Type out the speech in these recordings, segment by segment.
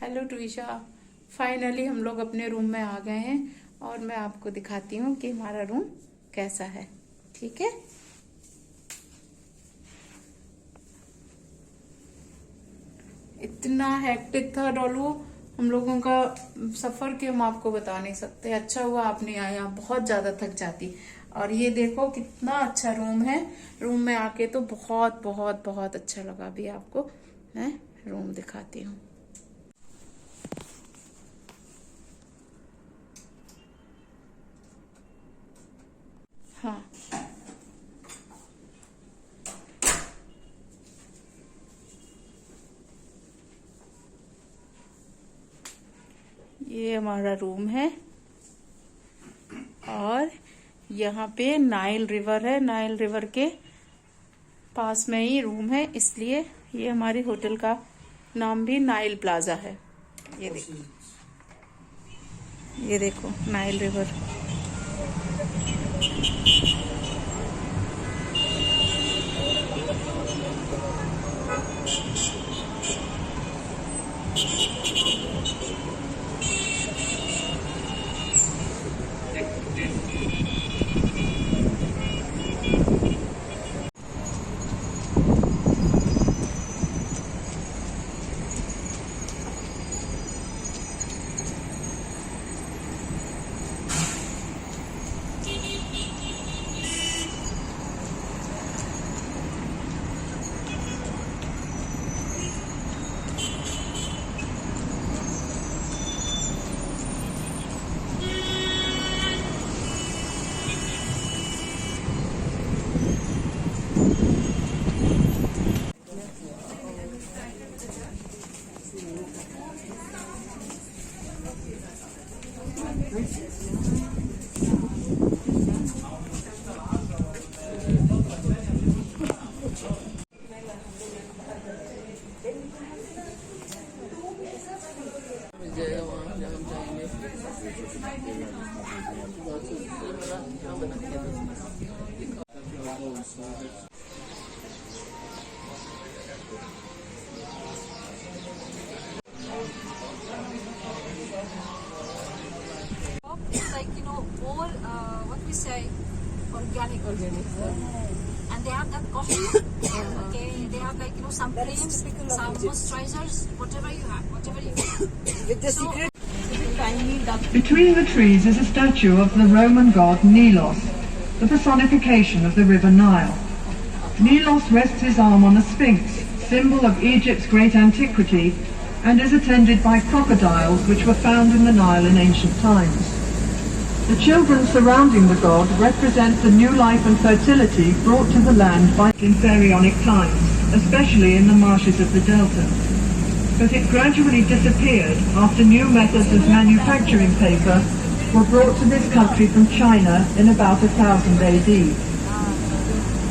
Hello Twisha, finally हम लोग अपने रूम में आ गए हैं और मैं आपको दिखाती हूँ कि हमारा रूम कैसा है। ठीक है, इतना हेक्टिक था डोलू हम लोगों का सफर कि हम आपको बता नहीं सकते। अच्छा हुआ आप नहीं आया, बहुत ज्यादा थक जाती। और ये देखो कितना अच्छा रूम है। रूम में आके तो बहुत बहुत बहुत अच्छा लगा। अभी आपको मैं रूम दिखाती हूँ। हाँ, ये हमारा रूम है और यहाँ पे नाइल रिवर है। नाइल रिवर के पास में ही रूम है, इसलिए ये हमारी होटल का नाम भी नाइल प्लाजा है। ये देखो, ये देखो Nile river. It's like, more, what we say, organic. And they have that coffee, okay, they have like, some creams, some moisturizers, whatever you have, whatever you want. Between the trees is a statue of the Roman god Nilos, the personification of the river Nile. Nilos rests his arm on a sphinx, symbol of Egypt's great antiquity, and is attended by crocodiles which were found in the Nile in ancient times. The children surrounding the god represent the new life and fertility brought to the land in pharaonic times, especially in the marshes of the delta. But it gradually disappeared after new methods of manufacturing paper were brought to this country from China in about 1000 AD.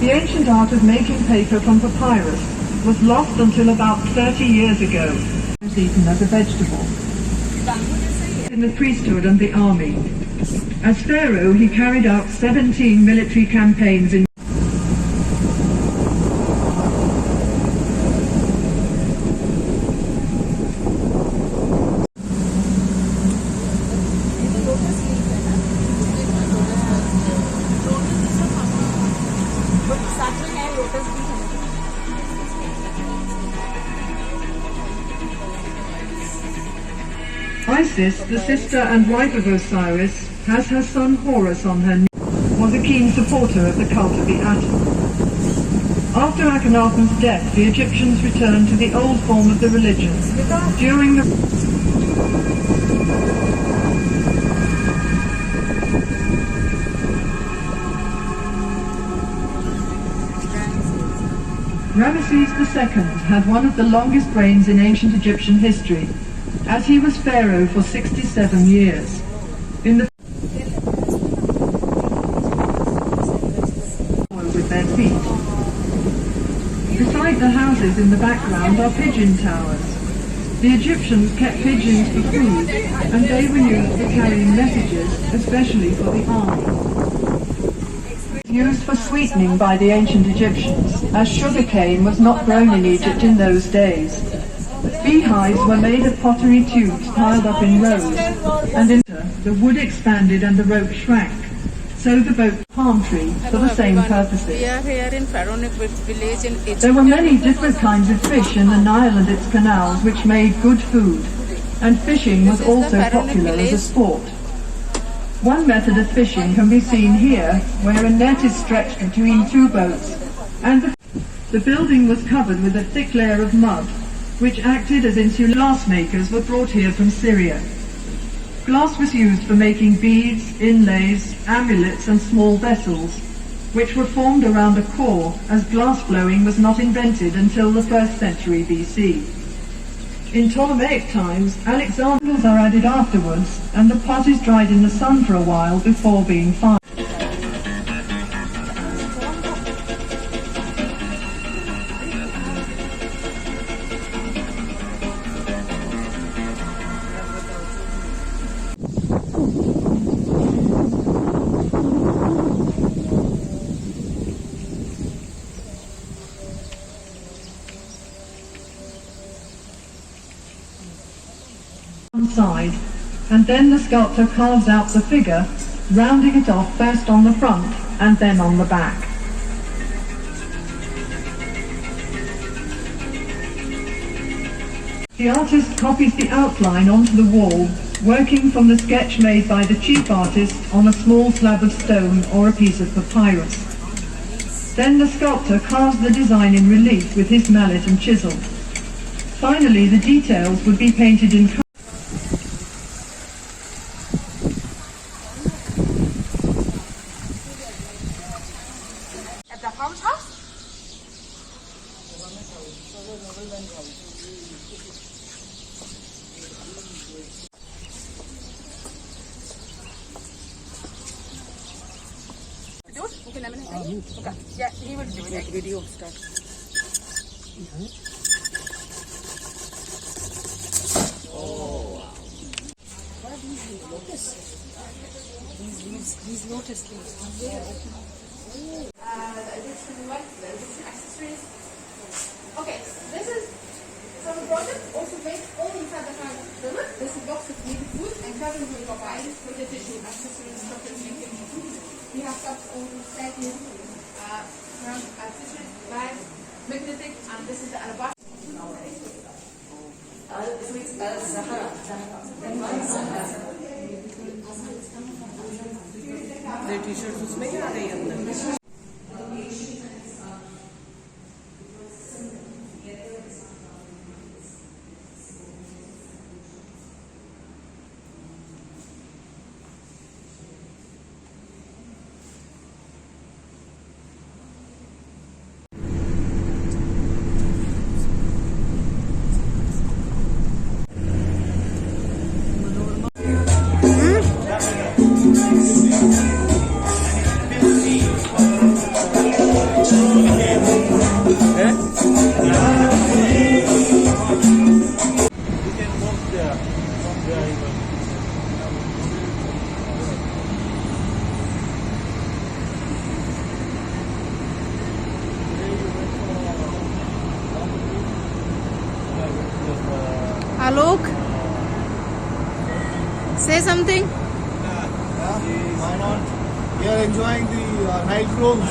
The ancient art of making paper from papyrus was lost until about 30 years ago. It was eaten as a vegetable. In the priesthood and the army. As pharaoh, he carried out 17 military campaigns in Isis, the sister and wife of Osiris, has her son Horus on her knee, was a keen supporter of the cult of the atom. After Akhenaten's death, the Egyptians returned to the old form of the religion. During the Ramesses II had one of the longest reigns in ancient Egyptian history, as he was pharaoh for 67 years. In the with their feet. Beside the houses in the background are pigeon towers. The Egyptians kept pigeons for food, and they were used for carrying messages, especially for the army. Used for sweetening by the ancient Egyptians, as sugarcane was not grown in Egypt in those days. Beehives were made of pottery tubes piled up in rows, and in the wood expanded and the rope shrank. So the boat palm tree for the same purposes. We are here in Pharaonic village in Egypt. There were many different kinds of fish in the Nile and its canals which made good food, and fishing was also popular as a sport. One method of fishing can be seen here, where a net is stretched between two boats, and the building was covered with a thick layer of mud, which acted as insulators. Glass makers were brought here from Syria. Glass was used for making beads, inlays, amulets and small vessels, which were formed around a core, as glass blowing was not invented until the 1st century BC. In Ptolemaic times, Alexanders are added afterwards, and the pot is dried in the sun for a while before being fined. Side, and then the sculptor carves out the figure, rounding it off first on the front and then on the back. The artist copies the outline onto the wall, working from the sketch made by the chief artist on a small slab of stone or a piece of papyrus. Then the sculptor carves the design in relief with his mallet and chisel. Finally, the details would be painted in color. At the farmhouse? Yeah, he will do it. Video start. What are these leaves? Lotus? These lotus leaves. Accessories. Okay, this is some product also made only inside the kind of filler. This is box of needed food and covered with papyrus for the tissue accessories, chocolate making. We have cups, also statues, accessories, bags, magnetic, and this is the alabaster. The t-shirts उसमें क्या आ रही है अंदर? Alok, say something. Why not? We are enjoying the night cruise.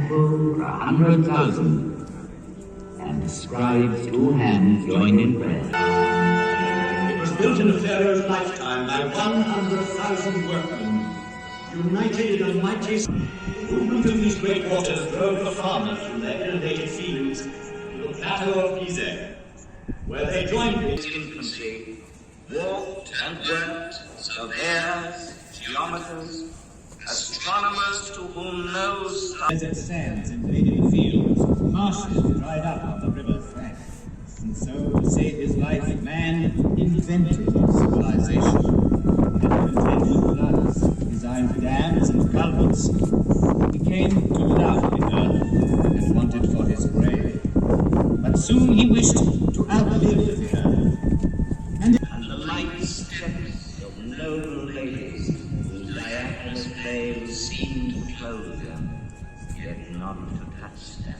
For 100,000, and the scribes' two hands joined in prayer. It was built in the Pharaoh's lifetime by 100,000 workmen, united in a mighty... The movement of these great waters drove the farmers from their inundated fields to the plateau of Gizeh, where they joined His infantry walked and worked, surveyors, geometers, astronomers to whom no star desert sands invaded the field. marshes dried up on the river's bank. And so, to save his life, man invented civilization. And contained floods, designed dams and culverts. He came to love the earth and wanted for his grave. But soon he wished to outlive the earth. And the light steps of noble ladies whose diaphanous veils seem to clothe them, yet not to touch them.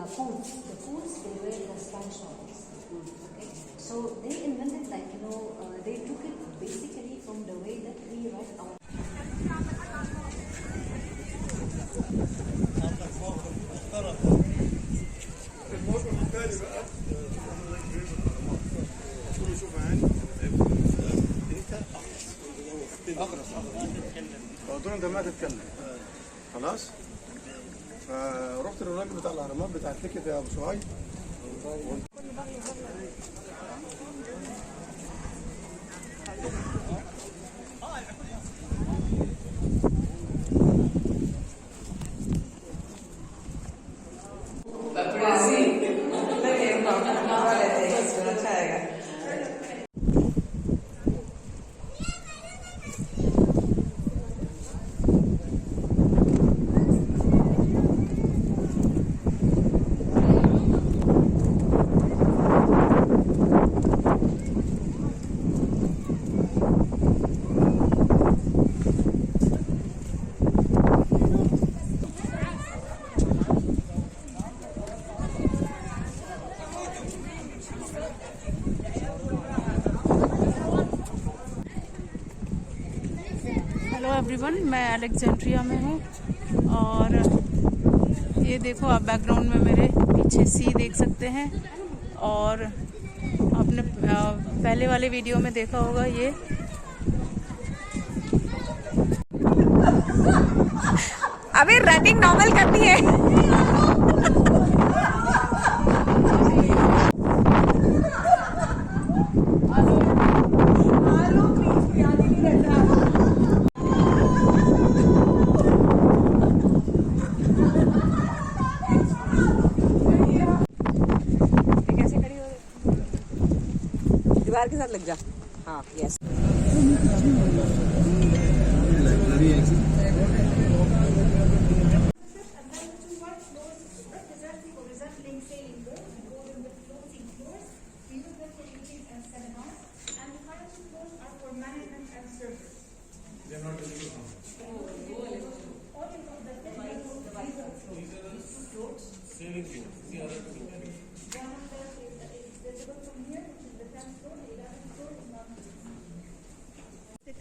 The foods, they wear the sponge shawls. Okay, so they invented they took it basically from the way that we write our. قلت له انت ما تتكلم خلاص. فرحت للراجل بتاع الاهرامات بتاع التيكت يا ابو سهيل. Hello everyone, मैं Alexandria में हूँ और ये देखो आप background में मेरे पीछे सी देख सकते हैं। और आपने पहले वाले वीडियो में देखा होगा ये अबे रनिंग नॉर्मल करनी है। दीवार के साथ लग जा। हाँ, yes.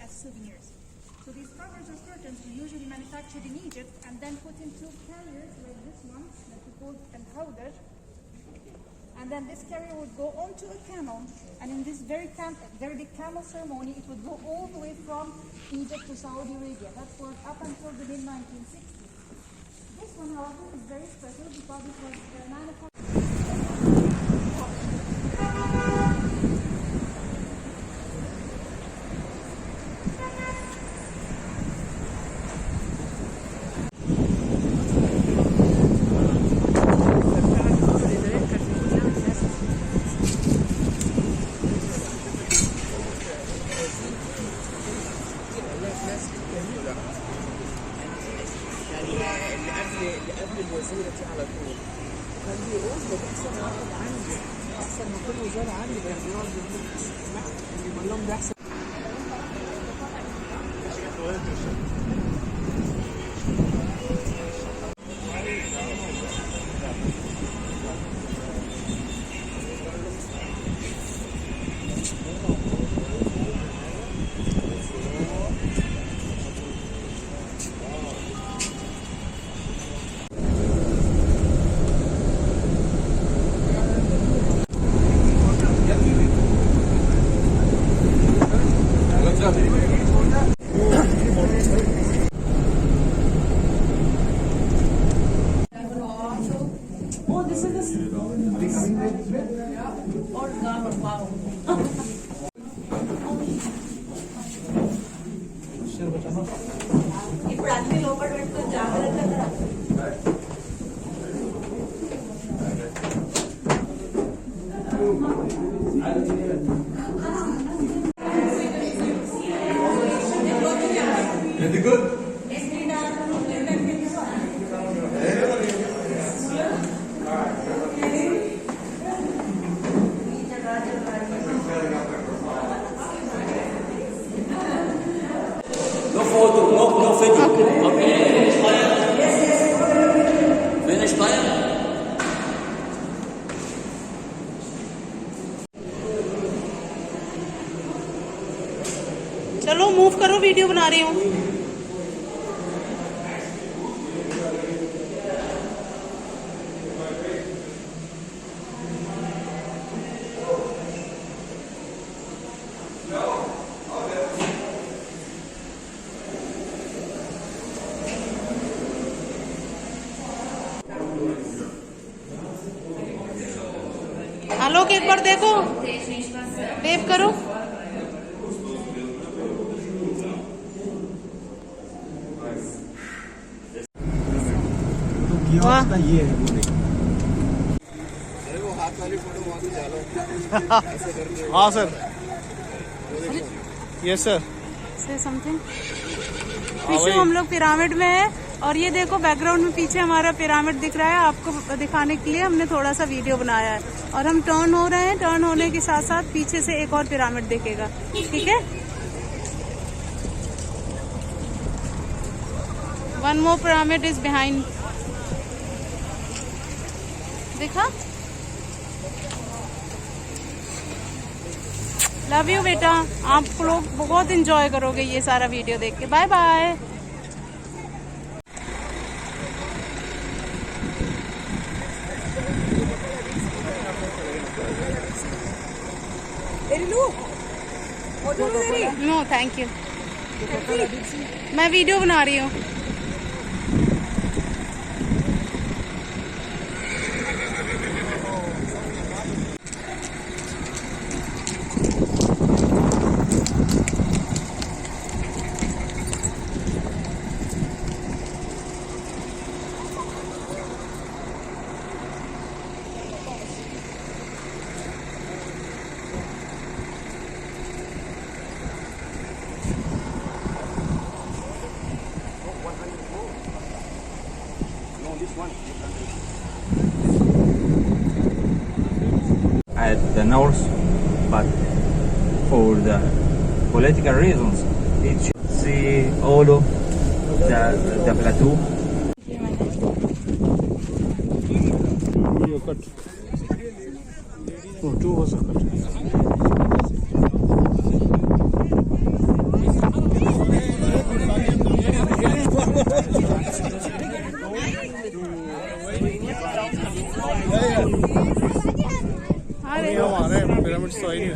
As souvenirs. So these covers of curtains were usually manufactured in Egypt and then put into carriers like this one that we call al-hawdar. And then this carrier would go onto a camel, and in this very big camel ceremony, it would go all the way from Egypt to Saudi Arabia. That was up until the mid-1960s. This one, however, is very special because it was manufactured. قبل الوزيرة دي على طول كان بيقول ده احسن واحد عندي، احسن من كل وزارة عندي. كان بيقعد يقول لهم ده احسن. No photo, no video. Okay. Finish fire. चलो move करो, video बना रही हूँ। आलोक एक बार देखो, wave करो। वाह, ये है अरे वो हाथ वाली फोटो वहां से डालो। हाँ सर, यस सर। से समथिंग पीछे हम लोग पिरामिड में है, और ये देखो बैकग्राउंड में पीछे हमारा पिरामिड दिख रहा है। आपको दिखाने के लिए हमने थोड़ा सा वीडियो बनाया है, और हम टर्न हो रहे हैं। टर्न होने के साथ साथ पीछे से एक और पिरामिड दिखेगा, ठीक है। One more pyramid is behind, देखा। लव यू बेटा, आप लोग बहुत एंजॉय करोगे ये सारा वीडियो देख के। Bye bye. No thank you, मैं वीडियो बना रही हूँ। At the north, but for the political reasons, it should see all of the plateau. Pyramid तो आई नहीं।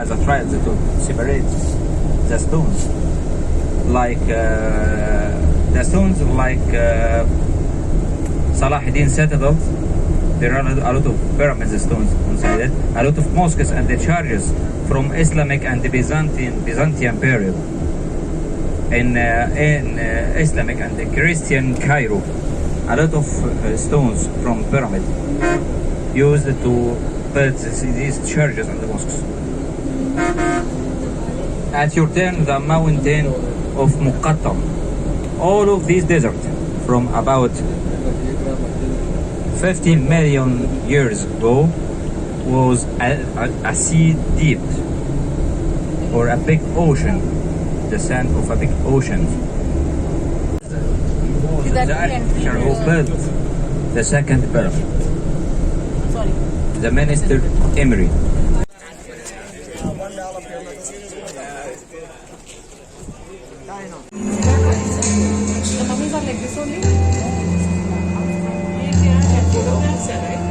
As a trial to separate the stones, like the stones like Salah ad-Din citadels. There are a lot of pyramid stones inside it, a lot of mosques and the churches from Islamic and the Byzantine period in Islamic and the Christian Cairo, a lot of stones from pyramid used to build these churches and the mosques. At your turn, the mountain of Muqattam. All of these deserts from about 50 million years ago was a sea deep, or a big ocean, the sand of a big ocean. The architecture who built the second pyramid, the minister Emery. The mummies are like this only? Photographs are right?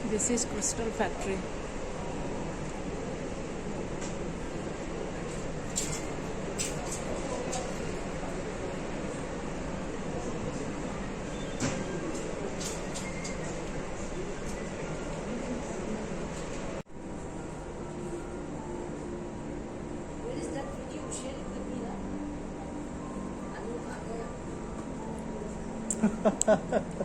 This is crystal factory. Where is that video? Share it with me now.